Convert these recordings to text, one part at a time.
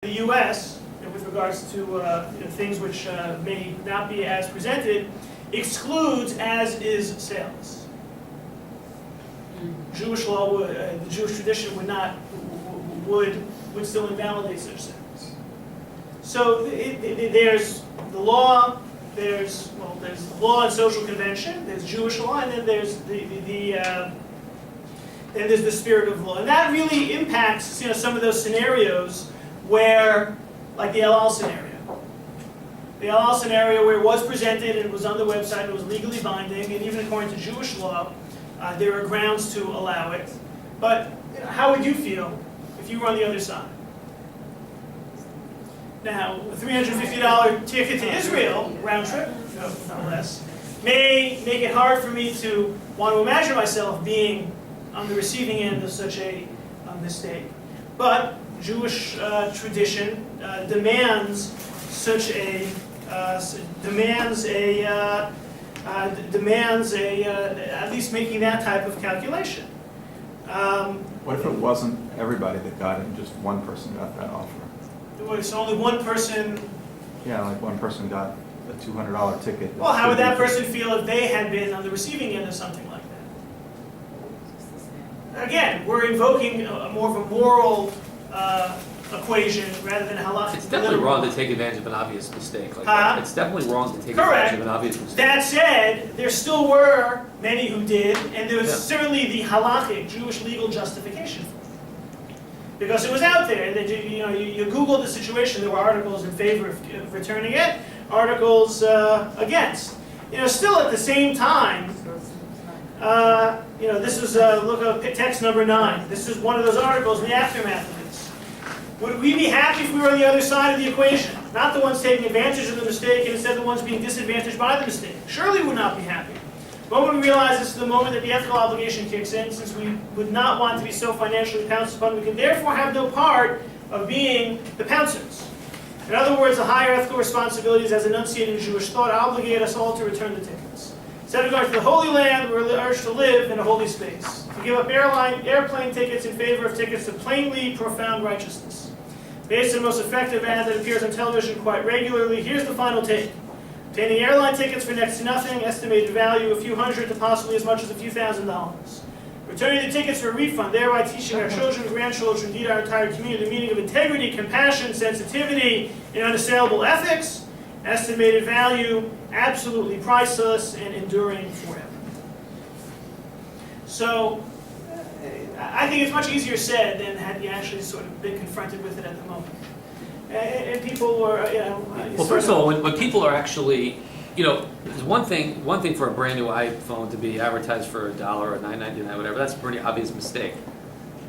the U.S. With regards to things which may not be as presented, excludes as is sales. Jewish law, the Jewish tradition would still invalidate such sales. So there's the law, there's the law and social convention, there's Jewish law, and then there's then there's the spirit of law, and that really impacts some of those scenarios where, like the El Al scenario. The El Al scenario where it was presented and it was on the website, it was legally binding, and even according to Jewish law, there are grounds to allow it. But how would you feel if you were on the other side? Now, a $350 ticket to Israel, round trip, no less, may make it hard for me to want to imagine myself being on the receiving end of such a mistake. But Jewish tradition demands at least making that type of calculation. What if it wasn't everybody that got it and just one person got that offer? So only one person. Yeah, like one person got a $200 ticket. Well, how would that person feel if they had been on the receiving end of something like that? Again, we're invoking more of a moral equation rather than a halakhic. It's definitely wrong to take advantage of an obvious mistake like that. It's definitely wrong to take advantage of an obvious mistake. That said, there still were many who did, and there was certainly the halakhic Jewish legal justification for it. Because it was out there, and you Googled the situation, there were articles in favor of returning it, articles against. Still at the same time, this is, look at text number 9. This is one of those articles in the aftermath of this. Would we be happy if we were on the other side of the equation? Not the ones taking advantage of the mistake, and instead the ones being disadvantaged by the mistake. Surely we would not be happy. But when we realize this is the moment that the ethical obligation kicks in, since we would not want to be so financially pounced upon, we can therefore have no part of being the pouncers. In other words, the higher ethical responsibilities as enunciated in Jewish thought obligate us all to return the tickets. Instead of going to the Holy Land, we're urged to live in a holy space, to give up airplane tickets in favor of tickets to plainly profound righteousness. Based on the most effective ad that appears on television quite regularly, here's the final take. Obtaining airline tickets for next to nothing, estimated value a few hundred to possibly as much as a few $1,000s. Returning the tickets for a refund, thereby teaching our children, grandchildren, indeed our entire community the meaning of integrity, compassion, sensitivity, and unassailable ethics. Estimated value, absolutely priceless and enduring forever. So, I think it's much easier said than had you actually sort of been confronted with it at the moment. And people were, Well, first of all, when people are actually, there's one thing for a brand new iPhone to be advertised for $1 or $9.99, whatever. That's a pretty obvious mistake.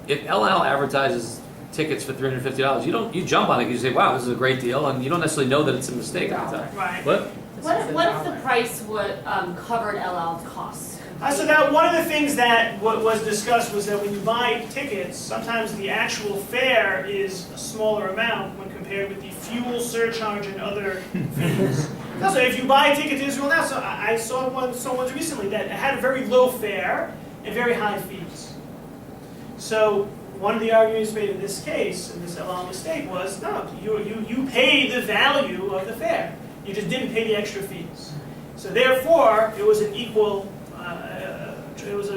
If El Al advertises tickets for $350, you jump on it because you say, "Wow, this is a great deal," and you don't necessarily know that it's a mistake at the time. Right. What? What if the price covered El Al's costs? So that one of the things that was discussed was that when you buy tickets, sometimes the actual fare is a smaller amount when compared with the fuel surcharge and other fees. So if you buy a ticket to Israel now, so I saw one recently that had a very low fare and very high fees. So one of the arguments made in this case, in this El Al mistake, was no, you pay the value of the fare. You just didn't pay the extra fees. So therefore, it was an equal. It was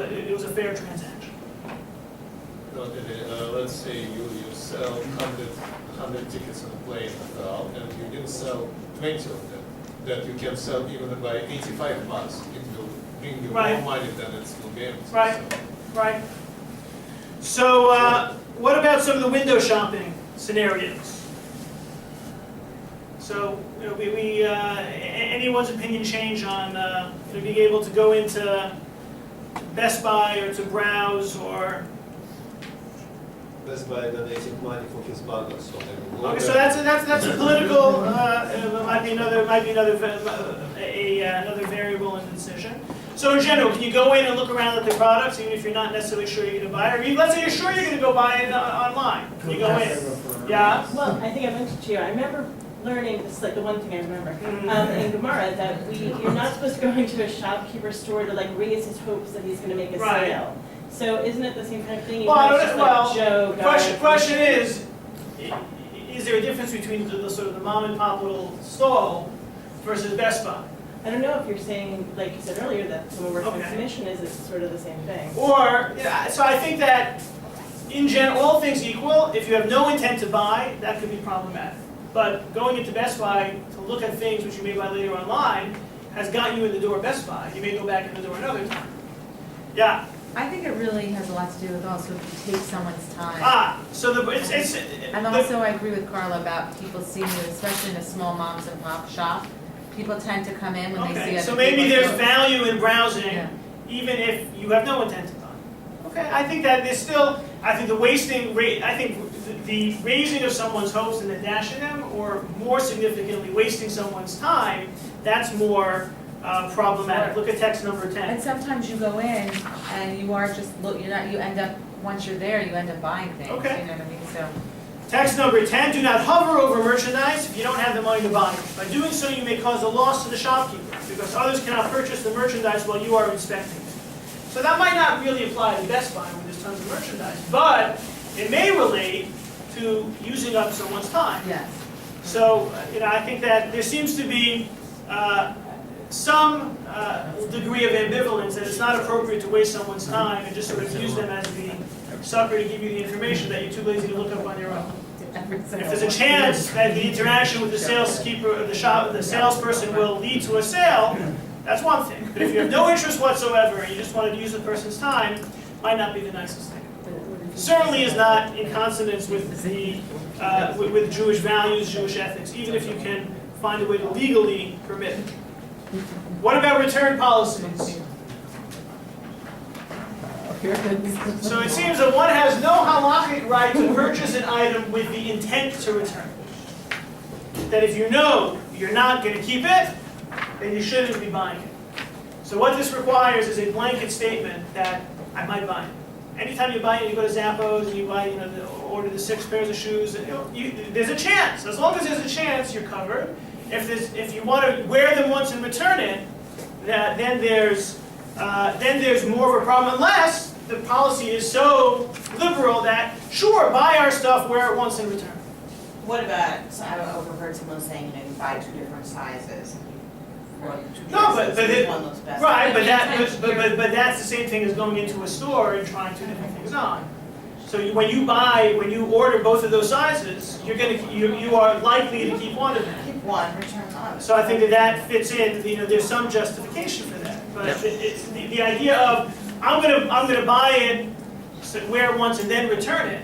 a fair transaction. Let's say you sell 100 tickets on a plane and you didn't sell 20 of them, that you can sell even by 85 bucks. It will bring you more money than it will be empty. Right. So what about some of the window shopping scenarios? So anyone's opinion change on being able to go into Best Buy or to browse or Best Buy donating money for his bundle, so okay, so that's a political. Might be another variable in the decision. So in general, can you go in and look around at the products even if you're not necessarily sure you're going to buy it? Or even, let's say you're sure you're going to go buy it online. Can you go in? Yeah. Well, I think I mentioned to you. I remember learning, this is like the one thing I remember, in Gemara, that you're not supposed to go into a shopkeeper's store to raise his hopes that he's going to make a sale. So isn't it the same kind of thing? Question is, is there a difference between the sort of the mom and pop little stall versus Best Buy? I don't know if you're saying, like you said earlier, that someone working on Okay. commission is sort of the same thing. Or, so I think that in general, all things equal, if you have no intent to buy, that could be problematic. But going into Best Buy to look at things which you may buy later online has gotten you in the door of Best Buy. You may go back in the door another time. Yeah. I think it really has a lot to do with also if you take someone's time. So And also I agree with Carla about people seeing you, especially in a small moms and pop shop. People tend to come in when they see okay. other So maybe people's there's clothes. value in browsing, Yeah. even if you have no intent to buy. Okay, I think that there's still, I think the wasting rate, I think the raising of someone's hopes and then dashing them, or more significantly, wasting someone's time, that's more problematic. Look at text number 10. And sometimes you go in and you are just, you end up, once you're there, you end up buying things, Okay. you know what I mean? So, Text number 10, do not hover over merchandise if you don't have the money to buy it. By doing so, you may cause a loss to the shopkeeper, because others cannot purchase the merchandise while you are inspecting it. So that might not really apply to Best Buy when there's tons of merchandise, but it may relate to using up someone's time. yes. So, I think that there seems to be some degree of ambivalence that it's not appropriate to waste someone's time and just sort of use them as the sucker to give you the information that you're too lazy to look up on your own. If there's a chance that the interaction with the saleskeeper or the salesperson will lead to a sale, that's one thing. But if you have no interest whatsoever and you just wanted to use the person's time, might not be the nicest thing. Certainly is not in consonance with the with Jewish values, Jewish ethics, even if you can find a way to legally permit it. What about return policies? So it seems that one has no halakhic right to purchase an item with the intent to return it. That if you know you're not going to keep it, then you shouldn't be buying it. So what this requires is a blanket statement that I might buy it. Anytime you buy it, you go to Zappos and you buy, order the 6 pairs of shoes. There's a chance. As long as there's a chance, you're covered. If you want to wear them once and return it, then there's more of a problem. Unless the policy is so liberal that sure, buy our stuff, wear it once and return. What about, so I've overheard someone saying, you buy 2 different sizes. Or 2 No, dresses, but which one looks best? right, but that's the same thing as going into a store and trying 2 different things on. So when you order both of those sizes, you are likely to keep one of them. Keep one, return the other. So I think that fits in. There's some justification for that. But it's the idea of I'm gonna buy it, so wear it once and then return it,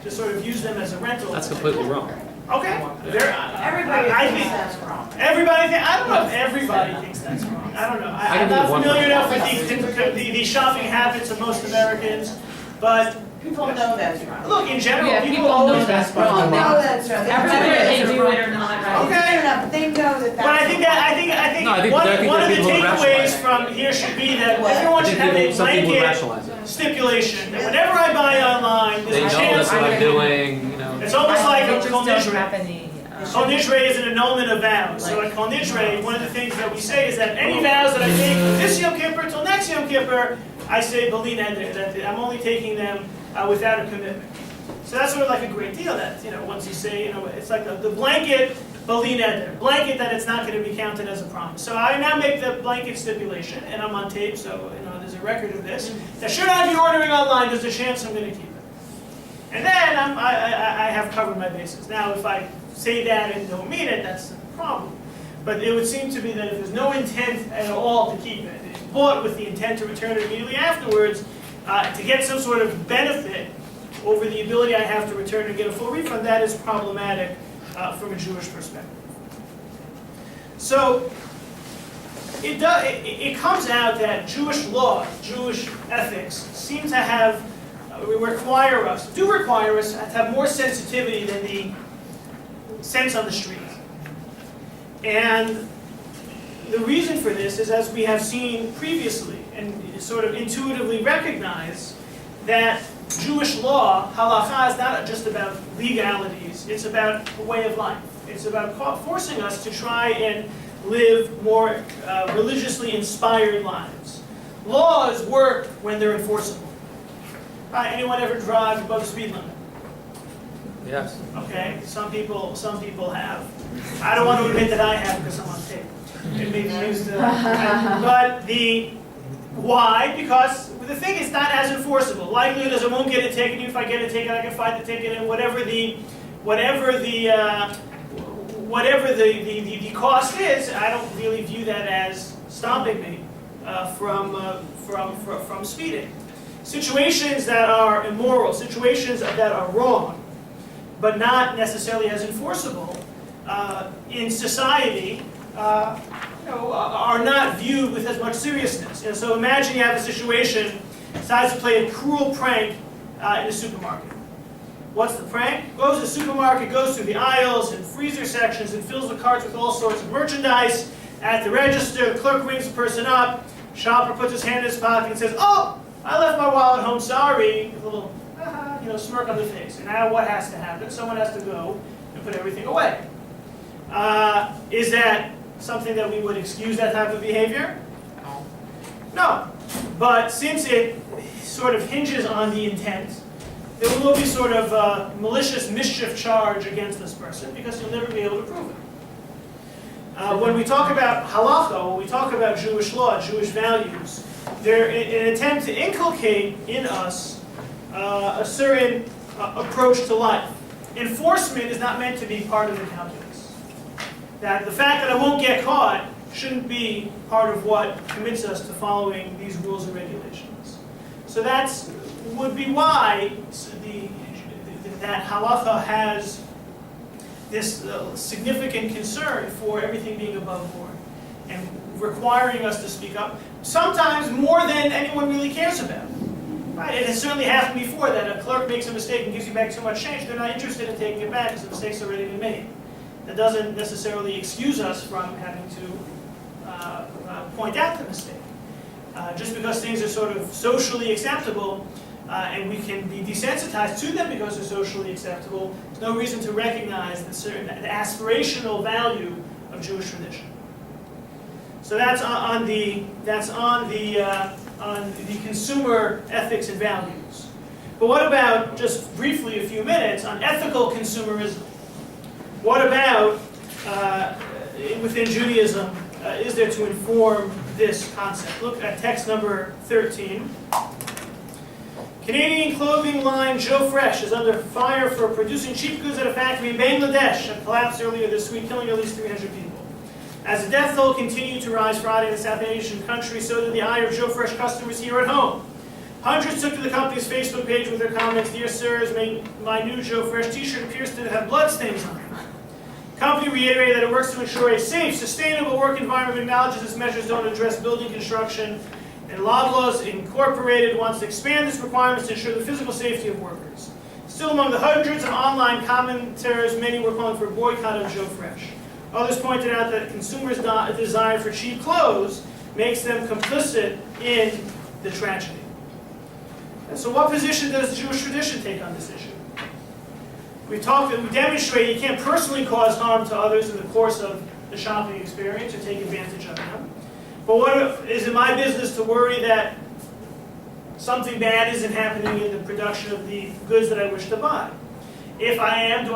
to sort of use them as a rental. That's completely wrong. Okay. Everybody I thinks think that's wrong. I don't know if everybody thinks that's wrong. I don't know. I'm not familiar enough with the shopping habits of most Americans, but People know that's wrong. look, in general, Yeah, people people know always. that's wrong. They know that's wrong. Whether they do it or not, right? Okay. Fair enough, but they know that that's. But I think No, I think one there are of the people who takeaways rationalize it. from here should be that What? everyone should have a Some people would blanket rationalize it. stipulation that whenever I buy online, They there's a know chance. that's what I'm that- doing, It's almost like They a just Kol don't Nishre. have any, Kol Nishre is an annulment of vows. So at Kol Nishre, one of the things that we say is that any vows that I take from this Yom Kippur till next Yom Kippur, I say Bali Neder, that I'm only taking them without a commitment. So that's sort of like a great deal that, once you say, it's like the blanket Bali Neder, blanket that it's not going to be counted as a promise. So I now make the blanket stipulation, and I'm on tape, so there's a record of this, that should I be ordering online, there's a chance I'm going to keep it. And then I have covered my bases. Now, if I say that and don't mean it, that's a problem. But it would seem to me that if there's no intent at all to keep it, it's bought with the intent to return it immediately afterwards, to get some sort of benefit over the ability I have to return and get a full refund, that is problematic from a Jewish perspective. So it comes out that Jewish law, Jewish ethics, seem to have require us to have more sensitivity than the sense on the street. And the reason for this is, as we have seen previously and sort of intuitively recognize, that Jewish law, halakha, is not just about legalities, it's about a way of life. It's about forcing us to try and live more religiously inspired lives. Laws work when they're enforceable. Anyone ever drive above the speed limit? Yes. Okay, some people have. I don't want to admit that I have because I'm on tape. It may be used, but why? Because the thing is not as enforceable. Likelihood is I won't get a ticket. Even if I get a ticket, I can fight the ticket, and whatever the cost is, I don't really view that as stopping me from speeding. Situations that are immoral, situations that are wrong, but not necessarily as enforceable in society, are not viewed with as much seriousness. And so imagine you have a situation, decides to play a cruel prank in a supermarket. What's the prank? Goes to the supermarket, goes through the aisles and freezer sections and fills the carts with all sorts of merchandise. At the register, the clerk rings the person up, shopper puts his hand in his pocket and says, "Oh, I left my wallet home, sorry," with a little smirk on the face. And now what has to happen? Someone has to go and put everything away. Is that something that we would excuse, that type of behavior? No. But since it sort of hinges on the intent, there will be sort of a malicious mischief charge against this person because you'll never be able to prove it. When we talk about halacha, when we talk about Jewish law, Jewish values, they're an attempt to inculcate in us a certain approach to life. Enforcement is not meant to be part of the calculus. That the fact that I won't get caught shouldn't be part of what commits us to following these rules and regulations. So that's would be why that halacha has this significant concern for everything being above board and requiring us to speak up, sometimes more than anyone really cares about. Right? It has certainly happened before that a clerk makes a mistake and gives you back too much change. They're not interested in taking it back because the mistake's already been made. That doesn't necessarily excuse us from having to point out the mistake. Just because things are sort of socially acceptable and we can be desensitized to them because they're socially acceptable, there's no reason to recognize the aspirational value of Jewish tradition. So that's on the consumer ethics and values. But what about, just briefly, a few minutes, on ethical consumerism? What about, within Judaism, is there to inform this concept? Look at text number 13. Canadian clothing line Joe Fresh is under fire for producing cheap goods at a factory in Bangladesh that collapsed earlier this week, killing at least 300 people. As the death toll continued to rise Friday in the South Asian country, so did the ire of Joe Fresh customers here at home. Hundreds took to the company's Facebook page with their comments, "Dear sirs, my new Joe Fresh t-shirt appears to have bloodstains on it." The company reiterated that it works to ensure a safe, sustainable work environment, acknowledges its measures don't address building construction, and Loblaws Incorporated wants to expand its requirements to ensure the physical safety of workers. Still among the hundreds of online commenters, many were calling for a boycott of Joe Fresh. Others pointed out that consumers' desire for cheap clothes makes them complicit in the tragedy. And so what position does Jewish tradition take on this issue? We demonstrate you can't personally cause harm to others in the course of the shopping experience or take advantage of them. But is it my business to worry that something bad isn't happening in the production of the goods that I wish to buy? If I am,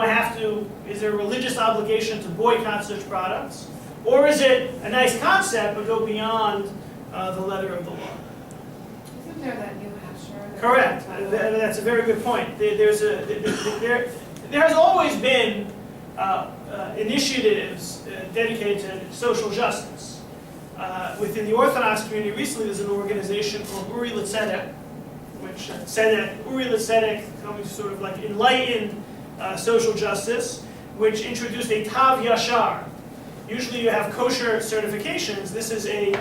is there a religious obligation to boycott such products? Or is it a nice concept but go beyond the letter of the law? Isn't there that New Hampshire? Correct. That's a very good point. There has always been initiatives dedicated to social justice. Within the Orthodox community, recently there's an organization called Uri L'Tzedek, which Uri L'Tzedek, coming to sort of like enlightened social justice, which introduced a Tav Yashar. Usually you have kosher certifications. This is a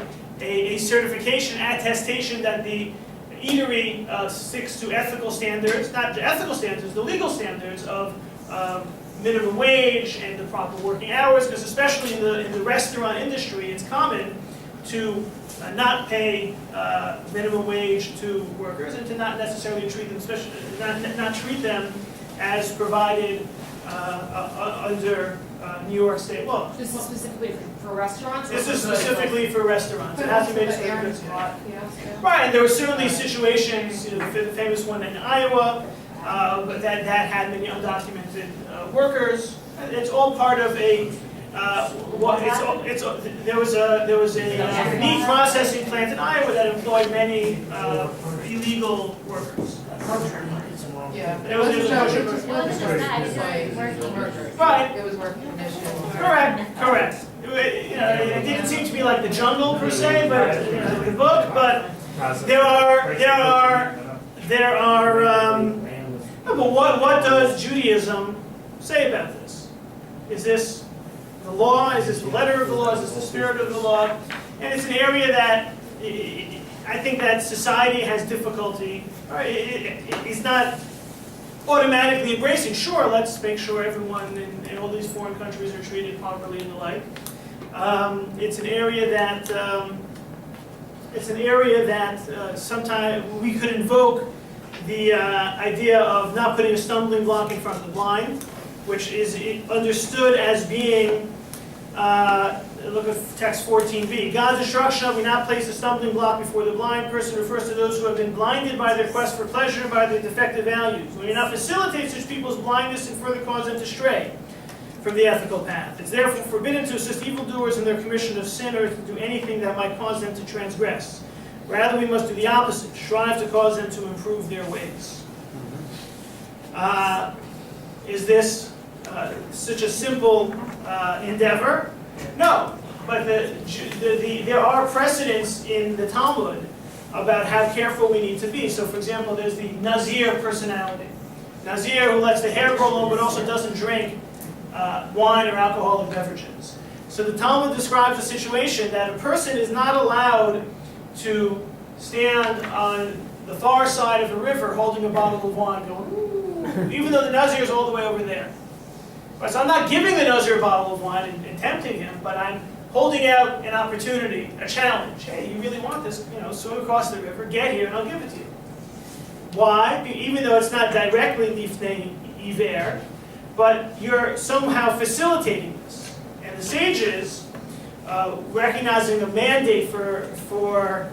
certification attestation that the eatery sticks to ethical standards, not the ethical standards, the legal standards of minimum wage and the proper working hours, because especially in the restaurant industry, it's common to not pay minimum wage to workers and to not necessarily treat them, not treat them as provided under New York state law. This is specifically for restaurants? This is specifically for restaurants. It hasn't been Aaron's Lot fiasco. Right, and there were certainly situations, the famous one in Iowa, but that had many undocumented workers. It's all part of a, there was a meat processing plant in Iowa that employed many illegal workers. Yeah. It was a kosher It wasn't just that, it was working. Right. It was working conditions. Correct. It didn't seem to be like the jungle per se, but the book. But there are. But what does Judaism say about this? Is this the law? Is this the letter of the law? Is this the spirit of the law? And it's an area that I think that society has difficulty. It's not automatically embracing. Sure, let's make sure everyone in all these foreign countries are treated properly and the like. It's an area that sometimes we could invoke the idea of not putting a stumbling block in front of the blind, which is understood as being, look at text 14b. God's instruction shall we not place a stumbling block before the blind person refers to those who have been blinded by their quest for pleasure and by their defective values. We may not facilitate such people's blindness and further cause them to stray from the ethical path. It's therefore forbidden to assist evildoers in their commission of sin or to do anything that might cause them to transgress. Rather, we must do the opposite, strive to cause them to improve their ways. Is this such a simple endeavor? No, but there are precedents in the Talmud about how careful we need to be. So, for example, there's the Nazir personality. Nazir who lets the hair grow long but also doesn't drink wine or alcoholic beverages. So the Talmud describes a situation that a person is not allowed to stand on the far side of a river holding a bottle of wine going, ooh, even though the Nazir is all the way over there. Right, so I'm not giving the Nazir a bottle of wine and tempting him, but I'm holding out an opportunity, a challenge. Hey, you really want this, swim across the river, get here, and I'll give it to you. Why? Even though it's not directly lifnei iver, but you're somehow facilitating this. And the sages, recognizing the mandate for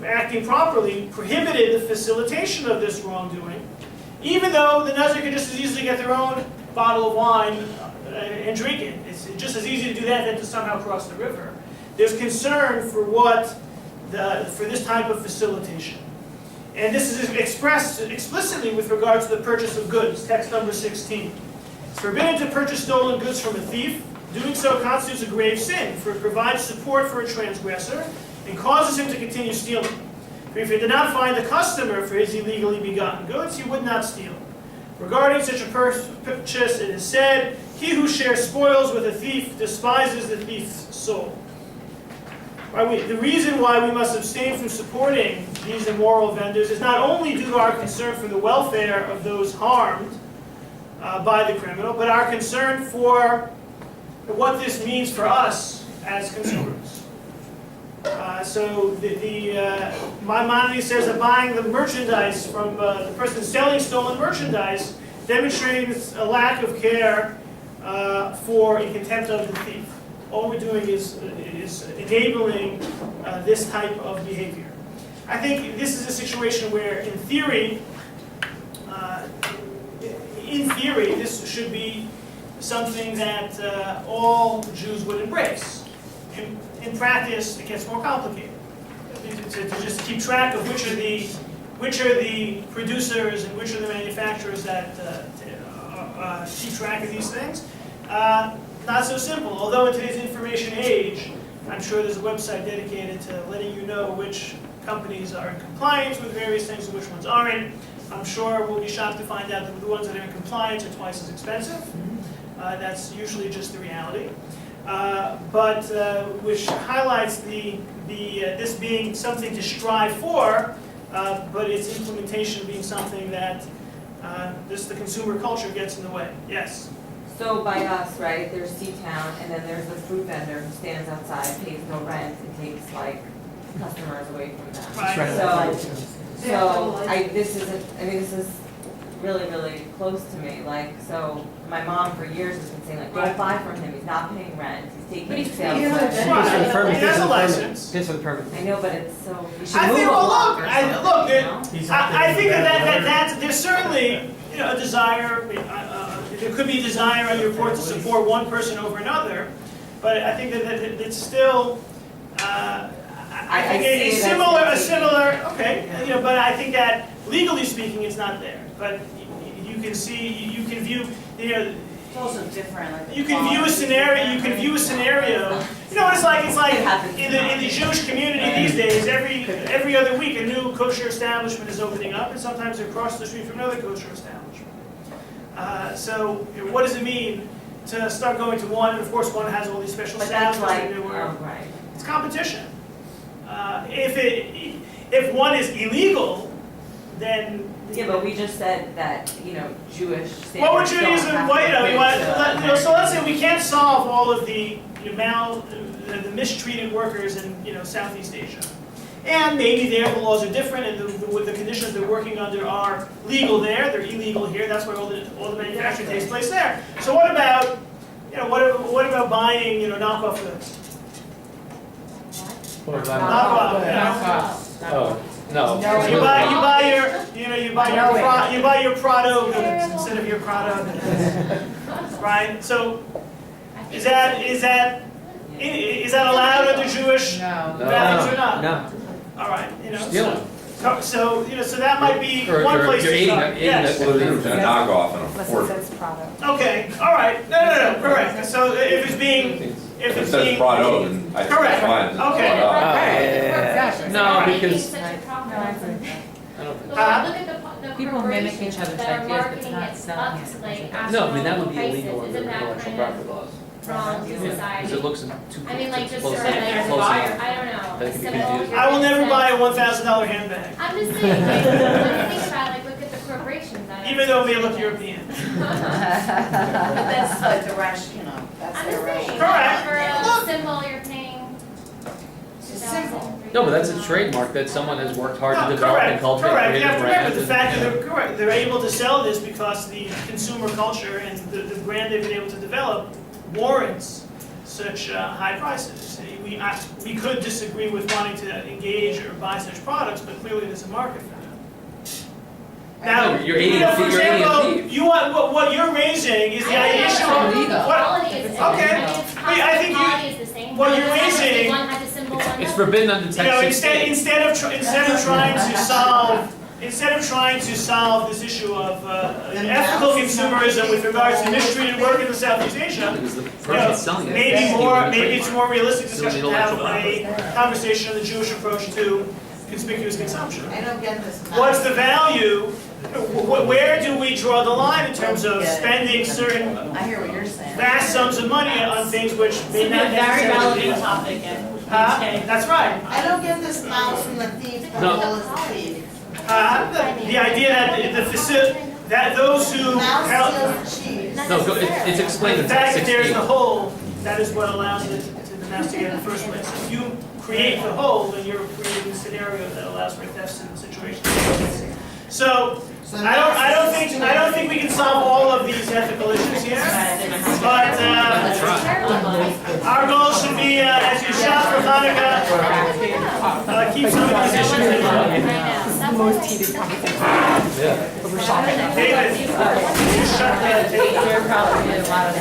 acting properly, prohibited the facilitation of this wrongdoing, even though the Nazir could just as easily get their own bottle of wine and drink it. It's just as easy to do that than to somehow cross the river. There's concern for for this type of facilitation. And this is expressed explicitly with regard to the purchase of goods, text number 16. It's forbidden to purchase stolen goods from a thief. Doing so constitutes a grave sin, for it provides support for a transgressor and causes him to continue stealing. For if he did not find a customer for his illegally begotten goods, he would not steal. Regarding such a purchase, it is said, he who shares spoils with a thief despises the thief's soul. The reason why we must abstain from supporting these immoral vendors is not only due to our concern for the welfare of those harmed by the criminal, but our concern for what this means for us as consumers. So Maimonides says that buying the merchandise from the person selling stolen merchandise demonstrates a lack of care for and contempt of the thief. All we're doing is enabling this type of behavior. I think this is a situation where, in theory, this should be something that all Jews would embrace. In practice, it gets more complicated. To just keep track of which are the producers and which are the manufacturers that keep track of these things. Not so simple. Although in today's information age, I'm sure there's a website dedicated to letting you know which companies are in compliance with various things and which ones aren't. I'm sure we'll be shocked to find out that the ones that are in compliance are twice as expensive. That's usually just the reality. But which highlights this being something to strive for, but its implementation being something that the consumer culture gets in the way. Yes? So by us, right, there's C-Town, and then there's the fruit vendor who stands outside, pays no rent, and takes customers away from them. Right. So this is really, really close to me, like, so my mom for years has been saying like, don't buy from him, he's not paying rent, he's taking But he's sales. paying tax." Right, he has a license. Pays for the permit. I know, but it's so, we should I move think, a well, block look, or I, something, look, you it- know? I think that there's certainly, you know, a desire, there could be a desire on your part to support one person over another, but I think that it's still, I think see a it as similar, okay, you know, but I think that legally speaking, it's not there. But you can see, you can view, you know, It's also different, like. the you can view a scenario, you know, it's like in the Jewish community these days, every other week, a new kosher establishment is opening up, and sometimes they're across the street from another kosher establishment. So what does it mean to start going to one, and of course, one has all these special But that's establishments like, they were. right. It's competition. If one is illegal, then. Yeah, but we just said that, you know, Jewish standards What would you don't use, have what, to equate to- so let's say we can't solve all of the the mistreated workers in, you know, Southeast Asia. And maybe there the laws are different and the conditions they're working under are legal there, they're illegal here, that's where all the manufacturing takes place there. So what about, you know, what about buying, you know, knockoff goods? Knockoff, you know? Oh, no. You buy your Prado goods instead of your Prado goods, right? So, is that allowed under Jewish No. values or not? No. All right, you know. Stealing. So you know, so that might be Or one place you're to aiding start. a Yes. knockoff and a Unless it port. says Prado. Okay. All right. No. Correct. So if it's being, If it says Prado, then I think Correct. it's fine. It's Okay. Prado. No, because It's such a problem. I don't think. Look at the People mimic each corporations other's that are ideas, but marketing not it selling up it. to like No, I mean, that would be astronomical illegal prices. under Isn't that intellectual kind property of laws. wrong to Because society? it looks too I mean, like just close sort of enough. like, Close I enough. don't know. That could be symbol confusing. your I will never business. buy a $1,000 handbag, I'm just saying, like, when you think about it, like, look at the corporations. that are- even though it may look European. But that's like the rash, you know, that's I'm their just saying, Correct. for Look. a symbol, you're paying. It's simple. No, but that's a trademark that someone has worked hard to develop and cultivate, Correct. create You a have to remember brand. the fact that they're able to sell this because the consumer culture and the brand they've been able to develop warrants such high prices. We could disagree with wanting to engage or buy such products, but clearly there's a market for them. Now, You're aiding- for you're aiding a example, thief. you want what you're raising is the I don't know, issue I of think the what. quality is, Okay. I mean, it's Wait, I think you- quality is the same. what but you're it's not like raising- one has a symbol, one It's doesn't. forbidden under You know, Text 16. instead of trying to solve this issue of ethical consumerism with regards to mistreated work in the Southeast Asia, Because the you know, person's selling it. maybe it's more realistic Still discussion to need have intellectual a conversation on the Jewish approach to conspicuous consumption. I don't get this. What's the value? Where do we draw the line in terms of spending certain I hear what you're saying. vast sums of money on things which may It's a not very necessarily be? relevant topic and. That's right. I don't get this mouse and the thief, the No. devil is the thief. The idea that those who Mouse help, steals the cheese. No, it's explained the in fact Text that there's 16. the hole, that is what allows the mouse to get in the first place. If you create the hole, then you're creating a scenario that allows for thefts and situations. So, I don't think we can solve all of these ethical issues here, but our goal should be, as you shop for Hanukkah, keep some of these issues in mind. I know. Most heated David, you shut the tape. There probably be a lot of.